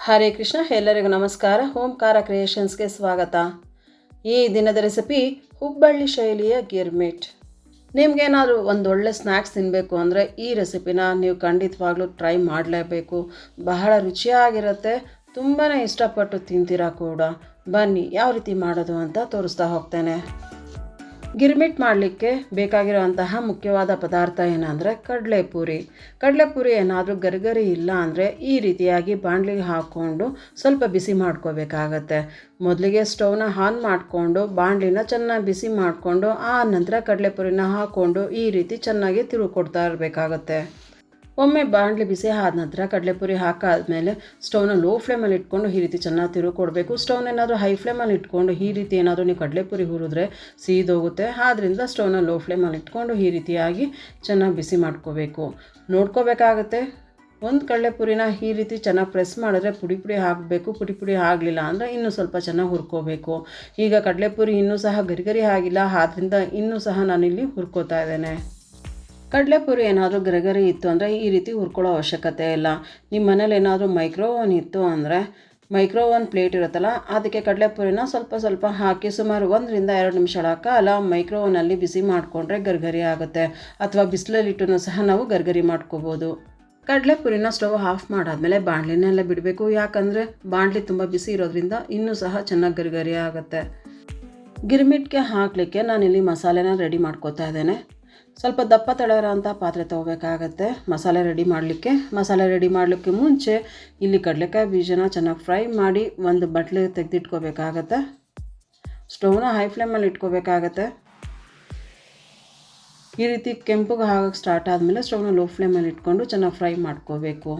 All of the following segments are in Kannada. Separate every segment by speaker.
Speaker 1: ಹರೇ ಕೃಷ್ಣ, ಎಲ್ಲರಿಗೂ ನಮಸ್ಕಾರ. ಓಂಕಾರ ಕ್ರಿಯೇಷನ್ಸ್ಗೆ ಸ್ವಾಗತ. ಈ ದಿನದ ರೆಸಿಪಿ ಹುಬ್ಬಳ್ಳಿ ಶೈಲಿಯ ಗಿರ್ಮಿಟ್. ನಿಮಗೇನಾದರೂ ಒಳ್ಳೆ ಸ್ನ್ಯಾಕ್ಸ್ ತಿನ್ನಬೇಕು ಅಂದರೆ ಈ ರೆಸಿಪಿನ ನೀವು ಖಂಡಿತವಾಗ್ಲೂ ಟ್ರೈ ಮಾಡಲೇಬೇಕು. ಬಹಳ ರುಚಿಯಾಗಿರುತ್ತೆ, ತುಂಬಾ ಇಷ್ಟಪಟ್ಟು ತಿಂತೀರಾ ಕೂಡ. ಬನ್ನಿ ಯಾವ ರೀತಿ ಮಾಡೋದು ಅಂತ ತೋರಿಸ್ತಾ ಹೋಗ್ತೇನೆ. ಗಿರ್ಮಿಟ್ ಮಾಡಲಿಕ್ಕೆ ಬೇಕಾಗಿರುವಂತಹ ಮುಖ್ಯವಾದ ಪದಾರ್ಥ ಏನಂದರೆ ಕಡಲೆಪುರಿ ಏನಾದರೂ ಗರಿಗರಿ ಇಲ್ಲ ಅಂದರೆ ಈ ರೀತಿಯಾಗಿ ಬಾಣಲಿಗೆ ಹಾಕ್ಕೊಂಡು ಸ್ವಲ್ಪ ಬಿಸಿ ಮಾಡ್ಕೋಬೇಕಾಗತ್ತೆ. ಮೊದಲಿಗೆ ಸ್ಟವ್ನ ಆನ್ ಮಾಡಿಕೊಂಡು ಬಾಣಲಿನ ಚೆನ್ನಾಗಿ ಬಿಸಿ ಮಾಡಿಕೊಂಡು ಆ ನಂತರ ಕಡಲೆಪುರಿನ ಹಾಕ್ಕೊಂಡು ಈ ರೀತಿ ಚೆನ್ನಾಗಿ ತಿರುಗಿಕೊಡ್ತಾ ಇರಬೇಕಾಗತ್ತೆ. ಒಮ್ಮೆ ಬಾಣಲಿ ಬಿಸಿ ಆದ ನಂತರ ಕಡಲೆಪುರಿ ಹಾಕಾದ್ಮೇಲೆ ಸ್ಟವ್ನ ಲೋ ಫ್ಲೇಮಲ್ಲಿ ಇಟ್ಕೊಂಡು ಈ ರೀತಿ ಚೆನ್ನಾಗಿ ತಿರುಗಿಕೊಡ್ಬೇಕು. ಸ್ಟವ್ನ ಏನಾದರೂ ಹೈ ಫ್ಲೇಮಲ್ಲಿ ಇಟ್ಕೊಂಡು ಈ ರೀತಿ ಏನಾದರೂ ನೀವು ಕಡಲೆಪುರಿ ಹುರಿದ್ರೆ ಸೀದೋಗುತ್ತೆ. ಆದ್ದರಿಂದ ಸ್ಟವ್ನ ಲೋ ಫ್ಲೇಮಲ್ಲಿ ಇಟ್ಕೊಂಡು ಈ ರೀತಿಯಾಗಿ ಚೆನ್ನಾಗಿ ಬಿಸಿ ಮಾಡ್ಕೋಬೇಕು. ನೋಡ್ಕೋಬೇಕಾಗತ್ತೆ. ಒಂದು ಕಡಲೆಪುರಿನ ಈ ರೀತಿ ಚೆನ್ನಾಗಿ ಪ್ರೆಸ್ ಮಾಡಿದ್ರೆ ಪುಡಿ ಹಾಕಬೇಕು. ಪುಡಿ ಆಗಲಿಲ್ಲ ಅಂದರೆ ಇನ್ನೂ ಸ್ವಲ್ಪ ಚೆನ್ನಾಗಿ ಹುರ್ಕೋಬೇಕು. ಈಗ ಕಡಲೆಪುರಿ ಇನ್ನೂ ಸಹ ಗರಿ ಆಗಿಲ್ಲ, ಆದ್ದರಿಂದ ಇನ್ನೂ ಸಹ ನಾನಿಲ್ಲಿ ಹುರ್ಕೋತಾ ಇದ್ದೇನೆ. ಕಡಲೆಪುರಿ ಏನಾದರೂ ಗರಿ ಇತ್ತು ಅಂದರೆ ಈ ರೀತಿ ಹುರ್ಕೊಳ್ಳೋ ಅವಶ್ಯಕತೆ ಇಲ್ಲ. ನಿಮ್ಮ ಮನೇಲಿ ಏನಾದರೂ ಮೈಕ್ರೋ ಓವನ್ ಇತ್ತು ಅಂದರೆ ಮೈಕ್ರೋ ಓವನ್ ಪ್ಲೇಟ್ ಇರುತ್ತಲ್ಲ, ಅದಕ್ಕೆ ಕಡಲೆಪುರಿನ ಸ್ವಲ್ಪ ಹಾಕಿ ಸುಮಾರು 1 ರಿಂದ 2 ನಿಮಿಷಗಳ ಕಾಲ ಮೈಕ್ರೋ ಓವನಲ್ಲಿ ಬಿಸಿ ಮಾಡಿಕೊಂಡ್ರೆ ಗರಿ ಆಗುತ್ತೆ. ಅಥವಾ ಬಿಸಿಲಲ್ಲಿಟ್ಟು ಸಹ ನಾವು ಗರಿ ಮಾಡ್ಕೋಬೋದು. ಕಡಲೆಪುರಿನ ಸ್ಟವ್ ಆಫ್ ಮಾಡಾದ್ಮೇಲೆ ಬಾಣಲಿನೆಲ್ಲ ಬಿಡಬೇಕು. ಯಾಕಂದರೆ ಬಾಣಲಿ ತುಂಬ ಬಿಸಿ ಇರೋದ್ರಿಂದ ಇನ್ನೂ ಸಹ ಚೆನ್ನಾಗಿ ಗರಿ ಆಗುತ್ತೆ. ಗಿರ್ಮಿಟ್ಗೆ ಹಾಕಲಿಕ್ಕೆ ನಾನಿಲ್ಲಿ ಮಸಾಲೆನ ರೆಡಿ ಮಾಡ್ಕೋತಾ ಇದ್ದೇನೆ. ಸ್ವಲ್ಪ ದಪ್ಪ ತಳರಂಥ ಪಾತ್ರೆ ತೊಗೋಬೇಕಾಗತ್ತೆ ಮಸಾಲೆ ರೆಡಿ ಮಾಡಲಿಕ್ಕೆ ಮುಂಚೆ ಇಲ್ಲಿ ಕಡಲೆಕಾಯಿ ಬೀಜನ ಚೆನ್ನಾಗಿ ಫ್ರೈ ಮಾಡಿ ಒಂದು ಬಟ್ಲಿಗೆ ತೆಗೆದಿಟ್ಕೋಬೇಕಾಗತ್ತೆ. ಸ್ಟವ್ನ ಹೈ ಫ್ಲೇಮಲ್ಲಿ ಇಟ್ಕೋಬೇಕಾಗತ್ತೆ. ಈ ರೀತಿ ಕೆಂಪುಗೆ ಆಗಕ್ಕೆ ಸ್ಟಾರ್ಟ್ ಆದಮೇಲೆ ಸ್ಟವ್ನ ಲೋ ಫ್ಲೇಮಲ್ಲಿ ಇಟ್ಕೊಂಡು ಚೆನ್ನಾಗಿ ಫ್ರೈ ಮಾಡ್ಕೋಬೇಕು.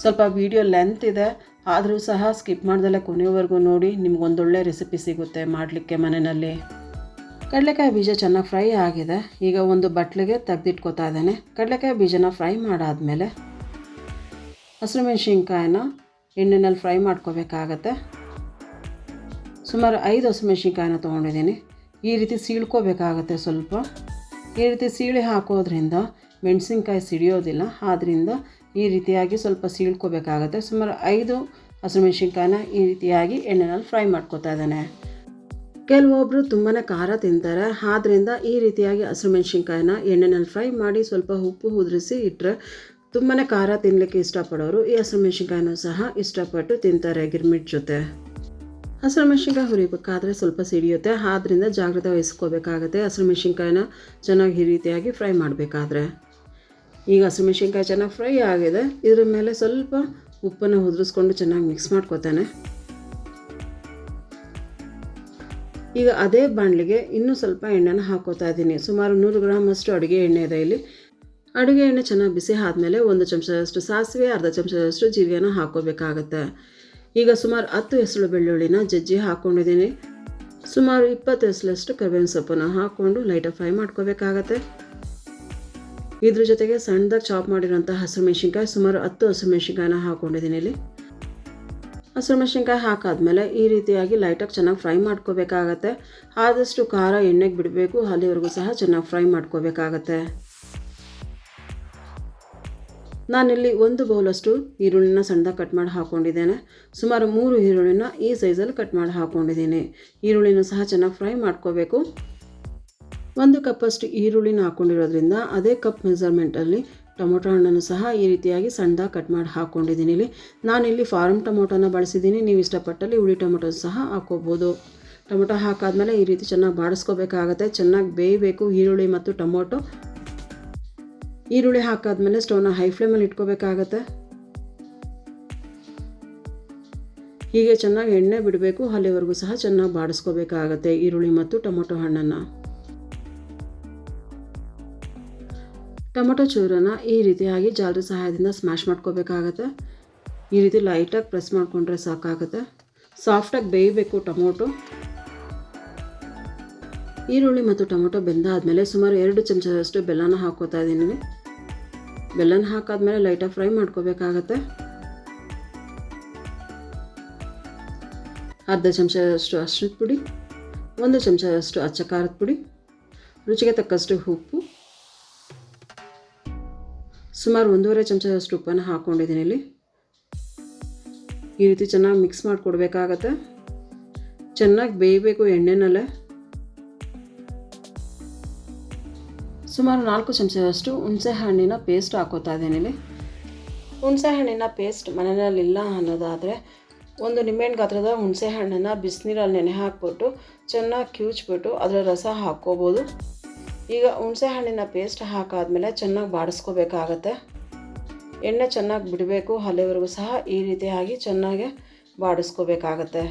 Speaker 1: ಸ್ವಲ್ಪ ವಿಡಿಯೋ ಲೆಂತ್ ಇದೆ, ಆದರೂ ಸಹ ಸ್ಕಿಪ್ ಮಾಡ್ದಲ್ಲೇ ಕೊನೆಯವರೆಗೂ ನೋಡಿ. ನಿಮ್ಗೊಂದೊಳ್ಳೆ ರೆಸಿಪಿ ಸಿಗುತ್ತೆ ಮಾಡಲಿಕ್ಕೆ ಮನೆಯಲ್ಲಿ. ಕಡಲೆಕಾಯಿ ಬೀಜ ಚೆನ್ನಾಗಿ ಫ್ರೈ ಆಗಿದೆ. ಈಗ ಒಂದು ಬಟ್ಲಿಗೆ ತೆಗೆದಿಟ್ಕೋತಾ ಇದ್ದೇನೆ. ಕಡಲೆಕಾಯಿ ಬೀಜನ ಫ್ರೈ ಮಾಡಾದಮೇಲೆ ಹಸಿರುಮೆಣ್ಸಿನ್ಕಾಯಿನ ಎಣ್ಣೆನಲ್ಲಿ ಫ್ರೈ ಮಾಡ್ಕೋಬೇಕಾಗತ್ತೆ. ಸುಮಾರು 5 ಹಸಿರುಮೆಣ್ಸಿನ್ಕಾಯಿನ ತೊಗೊಂಡಿದ್ದೀನಿ. ಈ ರೀತಿ ಸೀಳ್ಕೋಬೇಕಾಗತ್ತೆ. ಸ್ವಲ್ಪ ಈ ರೀತಿ ಸೀಳಿ ಹಾಕೋದ್ರಿಂದ ಮೆಣಸಿನ್ಕಾಯಿ ಸಿಡಿಯೋದಿಲ್ಲ. ಆದ್ದರಿಂದ ಈ ರೀತಿಯಾಗಿ ಸ್ವಲ್ಪ ಸೀಳ್ಕೋಬೇಕಾಗತ್ತೆ. ಸುಮಾರು 5 ಹಸಿರುಮೆಣ್ಸಿನ್ಕಾಯಿನ ಈ ರೀತಿಯಾಗಿ ಎಣ್ಣೆನಲ್ಲಿ ಫ್ರೈ ಮಾಡ್ಕೋತಾ ಇದ್ದೇನೆ. ಕೆಲವೊಬ್ಬರು ತುಂಬಾ ಖಾರ ತಿಂತಾರೆ, ಆದ್ದರಿಂದ ಈ ರೀತಿಯಾಗಿ ಹಸಿರುಮೆಣ್ಸಿನ್ಕಾಯಿನ ಎಣ್ಣೆನಲ್ಲಿ ಫ್ರೈ ಮಾಡಿ ಸ್ವಲ್ಪ ಉಪ್ಪು ಉದುರಿಸಿ ಇಟ್ಟರೆ ತುಂಬಾ ಖಾರ ತಿನ್ನಲಿಕ್ಕೆ ಇಷ್ಟಪಡೋರು ಈ ಹಸಿರುಮೆಣ್ಸಿನ್ಕಾಯಿನೂ ಸಹ ಇಷ್ಟಪಟ್ಟು ತಿಂತಾರೆ ಗಿರ್ಮಿಟ್ ಜೊತೆ. ಹಸಿರುಮೆಣ್ಸಿನ್ಕಾಯಿ ಹುರಿಬೇಕಾದ್ರೆ ಸ್ವಲ್ಪ ಸಿಡಿಯುತ್ತೆ, ಆದ್ದರಿಂದ ಜಾಗ್ರತೆ ವಹಿಸ್ಕೋಬೇಕಾಗತ್ತೆ. ಹಸಿರುಮೆಣ್ಸಿನ್ಕಾಯಿನ ಚೆನ್ನಾಗಿ ಈ ರೀತಿಯಾಗಿ ಫ್ರೈ ಮಾಡಬೇಕಾದ್ರೆ. ಈಗ ಹಸಿರುಮೆಣ್ಸಿನ್ಕಾಯಿ ಚೆನ್ನಾಗಿ ಫ್ರೈ ಆಗಿದೆ. ಇದ್ರ ಮೇಲೆ ಸ್ವಲ್ಪ ಉಪ್ಪನ್ನು ಉದುರಿಸ್ಕೊಂಡು ಚೆನ್ನಾಗಿ ಮಿಕ್ಸ್ ಮಾಡ್ಕೋತಾನೆ. ಈಗ ಅದೇ ಬಾಣಲಿಗೆ ಇನ್ನೂ ಸ್ವಲ್ಪ ಎಣ್ಣೆನ ಹಾಕೋತಾ ಇದ್ದೀನಿ. ಸುಮಾರು 100 ಗ್ರಾಮ್ ಅಷ್ಟು ಅಡುಗೆ ಎಣ್ಣೆ ಇದೆ ಇಲ್ಲಿ. ಅಡುಗೆ ಎಣ್ಣೆ ಚೆನ್ನಾಗಿ ಬಿಸಿ ಆದಮೇಲೆ 1 ಚಮಚದಷ್ಟು ಸಾಸಿವೆ, ಅರ್ಧ ಚಮಚದಷ್ಟು ಜೀರಿಗೆನ ಹಾಕೋಬೇಕಾಗತ್ತೆ. ಈಗ ಸುಮಾರು 10 ಎಸಳು ಬೆಳ್ಳುಳ್ಳಿನ ಜಜ್ಜಿ ಹಾಕ್ಕೊಂಡಿದ್ದೀನಿ. ಸುಮಾರು 20 ಎಸಳಷ್ಟು ಕರಿಬೇವಿನ ಸೊಪ್ಪನ್ನು ಹಾಕ್ಕೊಂಡು ಲೈಟಾಗಿ ಫ್ರೈ ಮಾಡ್ಕೋಬೇಕಾಗತ್ತೆ. ಇದ್ರ ಜೊತೆಗೆ ಸಣ್ಣದಾಗಿ ಚಾಪ್ ಮಾಡಿರೋಂಥ ಹಸಿರುಮೆಣ್ಸಿನ್ಕಾಯಿ ಸುಮಾರು 10 ಹಸಿರುಮೆಣ್ಸಿನ್ಕಾಯಿನ ಹಾಕ್ಕೊಂಡಿದ್ದೀನಿ ಇಲ್ಲಿ. ಹಸಿರುಮೆಣ್ಸಿನ್ಕಾಯಿ ಹಾಕಾದ್ಮೇಲೆ ಈ ರೀತಿಯಾಗಿ ಲೈಟಾಗಿ ಚೆನ್ನಾಗಿ ಫ್ರೈ ಮಾಡ್ಕೋಬೇಕಾಗತ್ತೆ. ಆದಷ್ಟು ಖಾರ ಎಣ್ಣೆಗೆ ಬಿಡಬೇಕು, ಅಲ್ಲಿವರೆಗೂ ಸಹ ಚೆನ್ನಾಗಿ ಫ್ರೈ ಮಾಡ್ಕೋಬೇಕಾಗತ್ತೆ. ನಾನಿಲ್ಲಿ 1 ಬೌಲಷ್ಟು ಈರುಳ್ಳಿನ ಸಣ್ಣದಾಗಿ ಕಟ್ ಮಾಡಿ ಹಾಕ್ಕೊಂಡಿದ್ದೇನೆ. ಸುಮಾರು 3 ಈರುಳ್ಳಿನ ಈ ಸೈಜಲ್ಲಿ ಕಟ್ ಮಾಡಿ ಹಾಕ್ಕೊಂಡಿದ್ದೀನಿ. ಈರುಳ್ಳಿನೂ ಸಹ ಚೆನ್ನಾಗಿ ಫ್ರೈ ಮಾಡ್ಕೋಬೇಕು. 1 ಕಪ್ಪಷ್ಟು ಈರುಳ್ಳಿನ ಹಾಕ್ಕೊಂಡಿರೋದ್ರಿಂದ ಅದೇ ಕಪ್ ಮೆಜರ್ಮೆಂಟಲ್ಲಿ ಟೊಮೊಟೊ ಹಣ್ಣನ್ನು ಸಹ ಈ ರೀತಿಯಾಗಿ ಸಣ್ಣದಾಗಿ ಕಟ್ ಮಾಡಿ ಹಾಕ್ಕೊಂಡಿದ್ದೀನಿ ಇಲ್ಲಿ. ನಾನಿಲ್ಲಿ ಫಾರ್ಮ್ ಟೊಮೊಟೊನ ಬಳಸಿದ್ದೀನಿ. ನೀವು ಇಷ್ಟಪಟ್ಟಲ್ಲಿ ಹುಳಿ ಟೊಮೊಟೊ ಸಹ ಹಾಕ್ಕೋಬೋದು. ಟೊಮೊಟೊ ಹಾಕಾದ್ಮೇಲೆ ಈ ರೀತಿ ಚೆನ್ನಾಗಿ ಬಾಡಿಸ್ಕೋಬೇಕಾಗತ್ತೆ. ಚೆನ್ನಾಗಿ ಬೇಯಬೇಕು ಈರುಳ್ಳಿ ಮತ್ತು ಟೊಮೊಟೊ. ಈರುಳ್ಳಿ ಹಾಕಾದ್ಮೇಲೆ ಸ್ಟವ್ನ ಹೈ ಫ್ಲೇಮಲ್ಲಿ ಇಟ್ಕೋಬೇಕಾಗತ್ತೆ. ಹೀಗೆ ಚೆನ್ನಾಗಿ ಎಣ್ಣೆ ಬಿಡಬೇಕು, ಅಲ್ಲಿವರೆಗೂ ಸಹ ಚೆನ್ನಾಗಿ ಬಾಡಿಸ್ಕೋಬೇಕಾಗತ್ತೆ ಈರುಳ್ಳಿ ಮತ್ತು ಟೊಮೊಟೊ ಹಣ್ಣನ್ನು. ಟೊಮೊಟೊ ಚೂರನ್ನು ಈ ರೀತಿಯಾಗಿ ಜಾಲರಿ ಸಹಾಯದಿಂದ ಸ್ಮ್ಯಾಶ್ ಮಾಡ್ಕೋಬೇಕಾಗತ್ತೆ. ಈ ರೀತಿ ಲೈಟಾಗಿ ಪ್ರೆಸ್ ಮಾಡಿಕೊಂಡ್ರೆ ಸಾಕಾಗುತ್ತೆ. ಸಾಫ್ಟಾಗಿ ಬೇಯಬೇಕು ಟೊಮೊಟೊ. ಈರುಳ್ಳಿ ಮತ್ತು ಟೊಮೊಟೊ ಬೆಂದಾದಮೇಲೆ ಸುಮಾರು 2 ಚಮಚದಷ್ಟು ಬೆಲ್ಲನ ಹಾಕ್ಕೋತಾ ಇದ್ದೀನಿ. ಬೆಲ್ಲನ ಹಾಕಾದ್ಮೇಲೆ ಲೈಟಾಗಿ ಫ್ರೈ ಮಾಡ್ಕೋಬೇಕಾಗತ್ತೆ. ಅರ್ಧ ಚಮಚದಷ್ಟು ಅರಿಶಿಣದ ಪುಡಿ, 1 ಚಮಚದಷ್ಟು ಅಚ್ಚ ಖಾರದ ಪುಡಿ, ರುಚಿಗೆ ತಕ್ಕಷ್ಟು ಉಪ್ಪು, ಸುಮಾರು 1.5 ಚಮಚದಷ್ಟು ಉಪ್ಪನ್ನು ಹಾಕ್ಕೊಂಡಿದ್ದೀನಿ ಇಲ್ಲಿ. ಈ ರೀತಿ ಚೆನ್ನಾಗಿ ಮಿಕ್ಸ್ ಮಾಡಿಕೊಡ್ಬೇಕಾಗತ್ತೆ. ಚೆನ್ನಾಗಿ ಬೇಯಬೇಕು ಎಣ್ಣೆನಲ್ಲೇ. ಸುಮಾರು 4 ಚಮಚದಷ್ಟು ಹುಣಸೆ ಹಣ್ಣಿನ ಪೇಸ್ಟ್ ಹಾಕೋತಾ ಇದ್ದೀನಿ ಇಲ್ಲಿ. ಹುಣಸೆ ಹಣ್ಣಿನ ಪೇಸ್ಟ್ ಮನೆಯಲ್ಲಿಲ್ಲ ಅನ್ನೋದಾದರೆ ಒಂದು ನಿಂಬೆಹಣ್ಣು ಗಾತ್ರದ ಹುಣಸೆ ಹಣ್ಣನ್ನು ಬಿಸಿನೀರಲ್ಲಿ ನೆನೆ ಹಾಕ್ಬಿಟ್ಟು ಚೆನ್ನಾಗಿ ಕಿವುಚ್ಬಿಟ್ಟು ಅದರ ರಸ ಹಾಕ್ಕೋಬೋದು. ಈಗ ಹುಣಸೆ ಹಣ್ಣಿನ ಪೇಸ್ಟ್ ಹಾಕಾದ್ಮೇಲೆ ಚೆನ್ನಾಗಿ ಬಾಡಿಸ್ಕೋಬೇಕಾಗತ್ತೆ. ಎಣ್ಣೆ ಚೆನ್ನಾಗಿ ಬಿಡಬೇಕು, ಅಲ್ಲಿವರೆಗೂ ಸಹ ಈ ರೀತಿಯಾಗಿ ಚೆನ್ನಾಗಿ ಬಾಡಿಸ್ಕೋಬೇಕಾಗತ್ತೆ.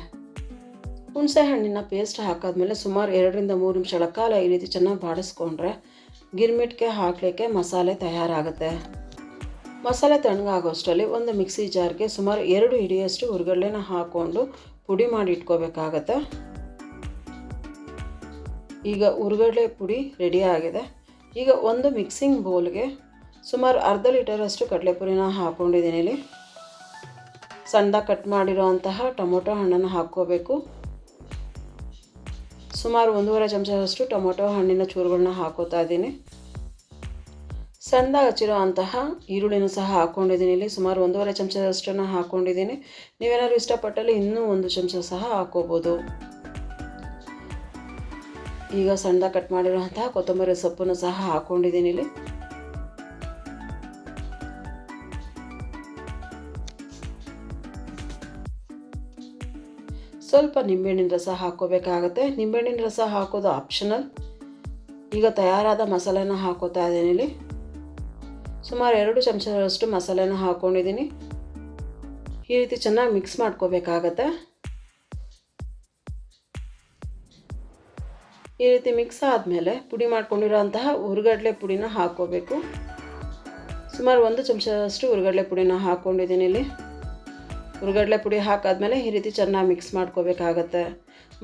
Speaker 1: ಹುಣಸೆ ಹಣ್ಣಿನ ಪೇಸ್ಟ್ ಹಾಕಾದ್ಮೇಲೆ ಸುಮಾರು 2ರಿಂದ 3 ನಿಮಿಷಗಳ ಕಾಲ ಈ ರೀತಿ ಚೆನ್ನಾಗಿ ಬಾಡಿಸ್ಕೊಂಡ್ರೆ ಗಿರ್ಮಿಟ್ಗೆ ಹಾಕಲಿಕ್ಕೆ ಮಸಾಲೆ ತಯಾರಾಗುತ್ತೆ. ಮಸಾಲೆ ತಣ್ಣಗಾಗೋಷ್ಟರಲ್ಲಿ ಒಂದು ಮಿಕ್ಸಿ ಜಾರ್ಗೆ ಸುಮಾರು 2 ಹಿಡಿಯಷ್ಟು ಹುರ್ಗಡ್ಲೆನ ಹಾಕ್ಕೊಂಡು ಪುಡಿ ಮಾಡಿ ಇಟ್ಕೋಬೇಕಾಗತ್ತೆ. ಈಗ ಹುರ್ಗಡ್ಲೆ ಪುಡಿ ರೆಡಿ ಆಗಿದೆ. ಈಗ ಒಂದು ಮಿಕ್ಸಿಂಗ್ ಬೌಲ್ಗೆ ಸುಮಾರು ಅರ್ಧ ಲೀಟರಷ್ಟು ಕಡಲೆಪುರಿನ ಹಾಕ್ಕೊಂಡಿದ್ದೀನಿ ಇಲ್ಲಿ. ಸಣ್ಣದಾಗಿ ಕಟ್ ಮಾಡಿರೋಂತಹ ಟೊಮೊಟೊ ಹಣ್ಣನ್ನು ಹಾಕ್ಕೋಬೇಕು. ಸುಮಾರು 1.5 ಚಮಚದಷ್ಟು ಟೊಮೊಟೊ ಹಣ್ಣಿನ ಚೂರುಗಳನ್ನ ಹಾಕೋತಾ ಇದ್ದೀನಿ. ಸಣ್ಣದಾಗಿ ಹಚ್ಚಿರೋ ಅಂತಹ ಈರುಳ್ಳಿನೂ ಸಹ ಹಾಕ್ಕೊಂಡಿದ್ದೀನಿ ಇಲ್ಲಿ. ಸುಮಾರು 1.5 ಚಮಚದಷ್ಟನ್ನು ಹಾಕ್ಕೊಂಡಿದ್ದೀನಿ. ನೀವೇನಾದ್ರು ಇಷ್ಟಪಟ್ಟಲ್ಲಿ ಇನ್ನೂ 1 ಚಮಚ ಸಹ ಹಾಕ್ಕೋಬೋದು. ಈಗ ಸಣ್ಣದಾಗಿ ಕಟ್ ಮಾಡಿರೋಂತಹ ಕೊತ್ತಂಬರಿ ಸೊಪ್ಪನ್ನು ಸಹ ಹಾಕ್ಕೊಂಡಿದ್ದೀನಿ ಇಲ್ಲಿ. ಸ್ವಲ್ಪ ನಿಂಬೆಹಣ್ಣಿನ ರಸ ಹಾಕ್ಕೋಬೇಕಾಗತ್ತೆ. ನಿಂಬೆಹಣ್ಣಿನ ರಸ ಹಾಕೋದು ಆಪ್ಷನಲ್. ಈಗ ತಯಾರಾದ ಮಸಾಲೆನ ಹಾಕೋತಾ ಇದ್ದೀನಿ ಇಲ್ಲಿ. ಸುಮಾರು 2 ಚಮಚದಷ್ಟು ಮಸಾಲೆನ ಹಾಕ್ಕೊಂಡಿದ್ದೀನಿ. ಈ ರೀತಿ ಚೆನ್ನಾಗಿ ಮಿಕ್ಸ್ ಮಾಡ್ಕೋಬೇಕಾಗತ್ತೆ. ಈ ರೀತಿ ಮಿಕ್ಸ್ ಆದಮೇಲೆ ಪುಡಿ ಮಾಡ್ಕೊಂಡಿರೋಂತಹ ಹುರ್ಗಡ್ಲೆ ಪುಡಿನ ಹಾಕ್ಕೋಬೇಕು. ಸುಮಾರು 1 ಚಮಚದಷ್ಟು ಹುರ್ಗಡ್ಲೆ ಪುಡಿನ ಹಾಕ್ಕೊಂಡಿದ್ದೀನಿ ಇಲ್ಲಿ. ಹುರ್ಗಡ್ಲೆ ಪುಡಿ ಹಾಕಾದ್ಮೇಲೆ ಈ ರೀತಿ ಚೆನ್ನಾಗಿ ಮಿಕ್ಸ್ ಮಾಡ್ಕೋಬೇಕಾಗತ್ತೆ.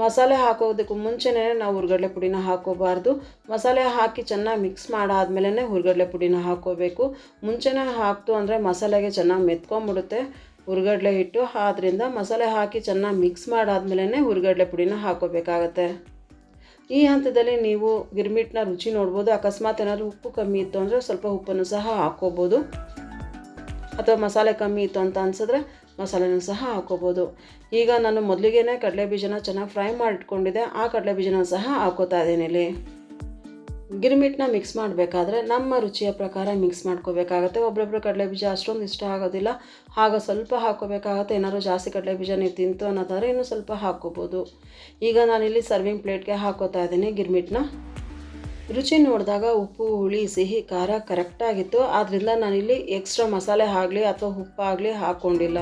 Speaker 1: ಮಸಾಲೆ ಹಾಕೋದಕ್ಕೂ ಮುಂಚೆನೇ ನಾವು ಹುರ್ಗಡ್ಲೆ ಪುಡಿನ ಹಾಕ್ಕೋಬಾರ್ದು. ಮಸಾಲೆ ಹಾಕಿ ಚೆನ್ನಾಗಿ ಮಿಕ್ಸ್ ಮಾಡಾದ್ಮೇಲೆ ಹುರ್ಗಡ್ಲೆ ಪುಡಿನ ಹಾಕ್ಕೋಬೇಕು. ಮುಂಚೆನೇ ಹಾಕ್ತು ಅಂದರೆ ಮಸಾಲೆಗೆ ಚೆನ್ನಾಗಿ ಮೆತ್ಕೊಂಡ್ಬಿಡುತ್ತೆ ಹುರ್ಗಡ್ಲೆ ಹಿಟ್ಟು. ಆದ್ದರಿಂದ ಮಸಾಲೆ ಹಾಕಿ ಚೆನ್ನಾಗಿ ಮಿಕ್ಸ್ ಮಾಡಾದ್ಮೇಲೆ ಹುರ್ಗಡ್ಲೆ ಪುಡಿನ ಹಾಕ್ಕೋಬೇಕಾಗತ್ತೆ. ಈ ಹಂತದಲ್ಲಿ ನೀವು ಗಿರ್ಮಿಟ್ನ ರುಚಿ ನೋಡ್ಬೋದು. ಅಕಸ್ಮಾತ್ ಏನಾದರೂ ಉಪ್ಪು ಕಮ್ಮಿ ಇತ್ತು ಅಂದರೆ ಸ್ವಲ್ಪ ಉಪ್ಪನ್ನು ಸಹ ಹಾಕ್ಕೋಬೋದು. ಅಥವಾ ಮಸಾಲೆ ಕಮ್ಮಿ ಇತ್ತು ಅಂತ ಅನಿಸಿದ್ರೆ ಮಸಾಲೆನೂ ಸಹ ಹಾಕ್ಕೋಬೋದು. ಈಗ ನಾನು ಮೊದಲಿಗೆ ಕಡಲೆ ಬೀಜನ ಚೆನ್ನಾಗಿ ಫ್ರೈ ಮಾಡಿಟ್ಕೊಂಡಿದ್ದೆ. ಆ ಕಡಲೆ ಬೀಜನ ಸಹ ಹಾಕ್ಕೋತಾ ಇದ್ದೀನಿ ಇಲ್ಲಿ. ಗಿರ್ಮಿಟ್ನ ಮಿಕ್ಸ್ ಮಾಡಬೇಕಾದ್ರೆ ನಮ್ಮ ರುಚಿಯ ಪ್ರಕಾರ ಮಿಕ್ಸ್ ಮಾಡ್ಕೋಬೇಕಾಗತ್ತೆ. ಒಬ್ಬೊಬ್ಬರು ಕಡಲೆ ಬೀಜ ಅಷ್ಟೊಂದು ಇಷ್ಟ ಆಗೋದಿಲ್ಲ, ಆಗ ಸ್ವಲ್ಪ ಹಾಕ್ಕೋಬೇಕಾಗತ್ತೆ. ಏನಾದರೂ ಜಾಸ್ತಿ ಕಡಲೆ ಬೀಜ ನೀವು ತಿಂತು ಅನ್ನೋದಾದ್ರೆ ಇನ್ನೂ ಸ್ವಲ್ಪ ಹಾಕ್ಕೋಬೋದು. ಈಗ ನಾನಿಲ್ಲಿ ಸರ್ವಿಂಗ್ ಪ್ಲೇಟ್ಗೆ ಹಾಕ್ಕೋತಾ ಇದ್ದೀನಿ ಗಿರ್ಮಿಟ್ನ. ರುಚಿ ನೋಡಿದಾಗ ಉಪ್ಪು, ಹುಳಿ, ಸಿಹಿ, ಖಾರ ಕರೆಕ್ಟಾಗಿತ್ತು. ಆದ್ದರಿಂದ ನಾನಿಲ್ಲಿ ಎಕ್ಸ್ಟ್ರಾ ಮಸಾಲೆ ಆಗಲಿ ಅಥವಾ ಉಪ್ಪಾಗಲಿ ಹಾಕ್ಕೊಂಡಿಲ್ಲ.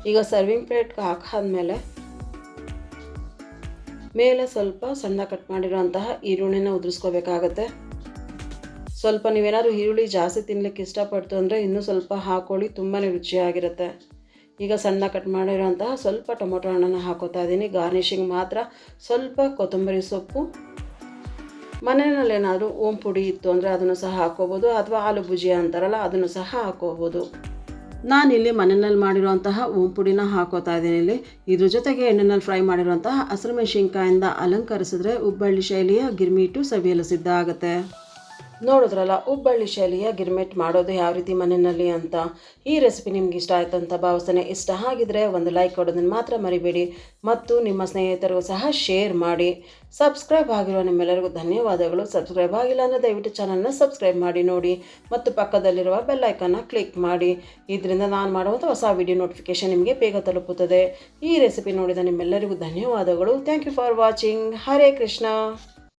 Speaker 1: ಈಗ ಸರ್ವಿಂಗ್ ಪ್ಲೇಟ್ಗೆ ಹಾಕಾದ್ಮೇಲೆ ಮೇಲೆ ಸ್ವಲ್ಪ ಸಣ್ಣ ಕಟ್ ಮಾಡಿರೋಂತಹ ಈರುಳ್ಳಿನ ಉದುರಿಸ್ಕೋಬೇಕಾಗತ್ತೆ. ಸ್ವಲ್ಪ ನೀವೇನಾದರೂ ಈರುಳ್ಳಿ ಜಾಸ್ತಿ ತಿನ್ನಲಿಕ್ಕೆ ಇಷ್ಟಪಡ್ತು ಅಂದರೆ ಇನ್ನೂ ಸ್ವಲ್ಪ ಹಾಕ್ಕೊಳ್ಳಿ, ತುಂಬಾ ರುಚಿಯಾಗಿರುತ್ತೆ. ಈಗ ಸಣ್ಣ ಕಟ್ ಮಾಡಿರೋಂತಹ ಸ್ವಲ್ಪ ಟೊಮೊಟೊ ಹಣ್ಣನ್ನು ಹಾಕೋತಾ ಇದ್ದೀನಿ. ಗಾರ್ನಿಷಿಂಗ್ ಮಾತ್ರ ಸ್ವಲ್ಪ ಕೊತ್ತಂಬರಿ ಸೊಪ್ಪು. ಮನೆಯಲ್ಲೇನಾದರೂ ಓಂ ಪುಡಿ ಇತ್ತು ಅಂದರೆ ಅದನ್ನು ಸಹ ಹಾಕ್ಕೋಬೋದು. ಅಥವಾ ಆಲೂ ಭುಜಿಯಾ ಅಂತಾರಲ್ಲ ಅದನ್ನು ಸಹ ಹಾಕ್ಕೋಬೋದು. ನಾನಿಲ್ಲಿ ಮನೆಯಲ್ಲಿ ಮಾಡಿರುವಂತಹ ಓಂ ಪುಡಿನ ಹಾಕೋತಾ ಇದ್ದೀನಿ ಇಲ್ಲಿ. ಇದ್ರ ಜೊತೆಗೆ ಎಣ್ಣೆಯಲ್ಲಿ ಫ್ರೈ ಮಾಡಿರುವಂತಹ ಹಸಿರು ಮೆಣಸಿನ್ಕಾಯಿಂದ ಅಲಂಕರಿಸಿದ್ರೆ ಹುಬ್ಬಳ್ಳಿ ಶೈಲಿಯ ಗಿರ್ಮಿಟು ಸವಿಯಲು ಸಿದ್ಧ ಆಗುತ್ತೆ. ನೋಡಿದ್ರಲ್ಲ ಹುಬ್ಬಳ್ಳಿ ಶೈಲಿಯ ಗಿರ್ಮಿಟ್ ಮಾಡೋದು ಯಾವ ರೀತಿ ಮನೆಯಲ್ಲಿ ಅಂತ. ಈ ರೆಸಿಪಿ ನಿಮ್ಗೆ ಇಷ್ಟ ಆಯ್ತು ಅಂತ ಭಾವಿಸ್ತೇನೆ. ಇಷ್ಟ ಆಗಿದ್ರೆ ಒಂದು ಲೈಕ್ ಕೊಡೋದನ್ನು ಮಾತ್ರ ಮರಿಬೇಡಿ ಮತ್ತು ನಿಮ್ಮ ಸ್ನೇಹಿತರಿಗೂ ಸಹ ಶೇರ್ ಮಾಡಿ. ಸಬ್ಸ್ಕ್ರೈಬ್ ಆಗಿರೋ ನಿಮ್ಮೆಲ್ಲರಿಗೂ ಧನ್ಯವಾದಗಳು. ಸಬ್ಸ್ಕ್ರೈಬ್ ಆಗಿಲ್ಲ ಅಂದರೆ ದಯವಿಟ್ಟು ಚಾನಲ್ನ ಸಬ್ಸ್ಕ್ರೈಬ್ ಮಾಡಿ ನೋಡಿ ಮತ್ತು ಪಕ್ಕದಲ್ಲಿರುವ ಬೆಲ್ ಐಕನ್ನ ಕ್ಲಿಕ್ ಮಾಡಿ. ಇದರಿಂದ ನಾನು ಮಾಡುವಂಥ ಹೊಸ ವಿಡಿಯೋ ನೋಟಿಫಿಕೇಷನ್ ನಿಮಗೆ ಬೇಗ ತಲುಪುತ್ತದೆ. ಈ ರೆಸಿಪಿ ನೋಡಿದ ನಿಮ್ಮೆಲ್ಲರಿಗೂ ಧನ್ಯವಾದಗಳು. Thank you for watching. ಹರೇ ಕೃಷ್ಣ.